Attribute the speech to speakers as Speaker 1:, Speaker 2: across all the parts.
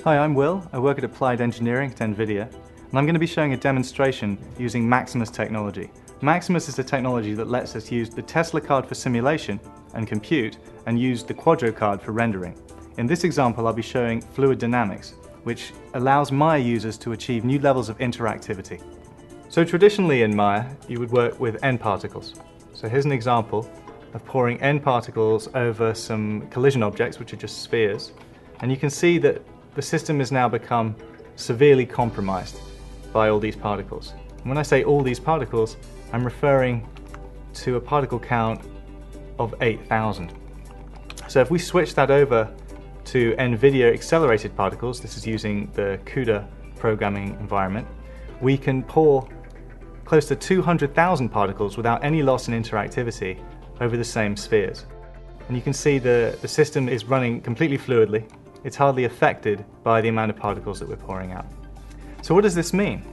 Speaker 1: Hi, I'm Will. I work at Applied Engineering at NVIDIA, and I'm going to be showing a demonstration using MAXIMUS technology. MAXIMUS is a technology that lets us use the Tesla card for simulation and compute, and use the Quadro card for rendering. In this example, I'll be showing fluid dynamics, which allows Maya users to achieve new levels of interactivity. So traditionally in Maya, you would work with N particles. So here's an example of pouring N particles over some collision objects, which are just spheres. And you can see that the system has now become severely compromised by all these particles. And when I say all these particles, I'm referring to a particle count of 8,000. So if we switch that over to NVIDIA accelerated particles, this is using the CUDA programming environment, we can pour close to 200,000 particles without any loss in interactivity over the same spheres. And you can see the system is running completely fluidly. It's hardly affected by the amount of particles that we're pouring out. So what does this mean?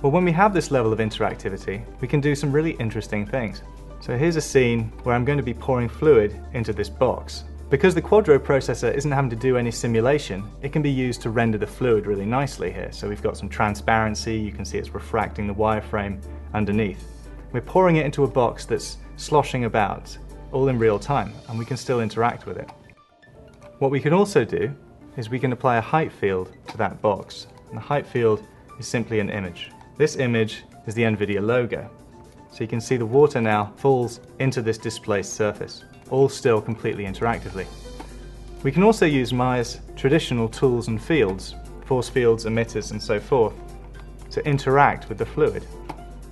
Speaker 1: Well, when we have this level of interactivity, we can do some really interesting things. So here's a scene where I'm going to be pouring fluid into this box. Because the Quadro processor isn't having to do any simulation, it can be used to render the fluid really nicely here. So we've got some transparency, you can see it's refracting the wireframe underneath. We're pouring it into a box that's sloshing about, all in real time, and we can still interact with it. What we can also do is we can apply a height field to that box. And the height field is simply an image. This image is the NVIDIA logo. So you can see the water now falls into this displaced surface, all still completely interactively. We can also use Maya's traditional tools and fields, force fields, emitters, and so forth, to interact with the fluid.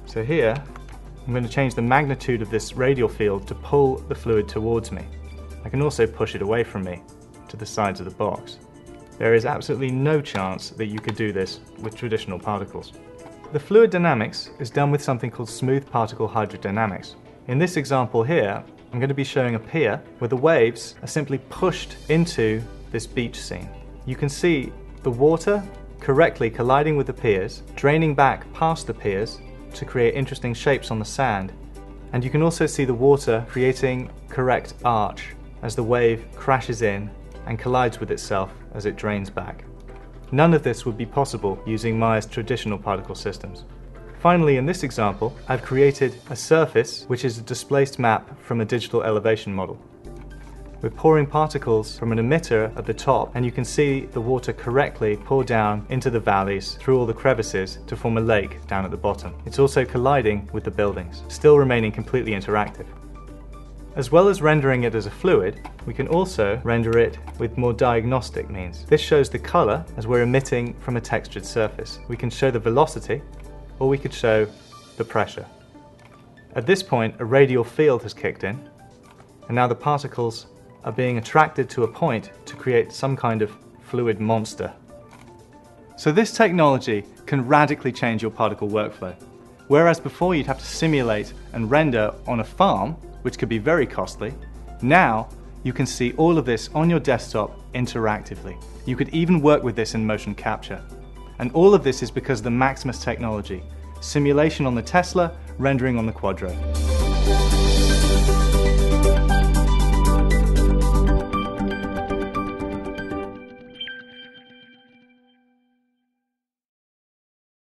Speaker 1: So here, I'm going to change the magnitude of this radial field to pull the fluid towards me. I can also push it away from me to the sides of the box. There is absolutely no chance that you could do this with traditional particles. The fluid dynamics is done with something called smooth particle hydrodynamics. In this example here, I'm going to be showing a pier where the waves are simply pushed into this beach scene. You can see the water correctly colliding with the piers, draining back past the piers to create interesting shapes on the sand. And you can also see the water creating correct arch as the wave crashes in and collides with itself as it drains back. None of this would be possible using Maya's traditional particle systems. Finally, in this example, I've created a surface which is a displaced map from a digital elevation model. We're pouring particles from an emitter at the top, and you can see the water correctly pour down into the valleys through all the crevices to form a lake down at the bottom. It's also colliding with the buildings, still remaining completely interactive. As well as rendering it as a fluid, we can also render it with more diagnostic means. This shows the color as we're emitting from a textured surface. We can show the velocity, or we could show the pressure. At this point, a radial field has kicked in, and now the particles are being attracted to a point to create some kind of fluid monster. So this technology can radically change your particle workflow. Whereas before you'd have to simulate and render on a farm, which could be very costly, now you can see all of this on your desktop interactively. You could even work with this in motion capture. And all of this is because of the MAXIMUS technology. Simulation on the Tesla, rendering on the Quadro.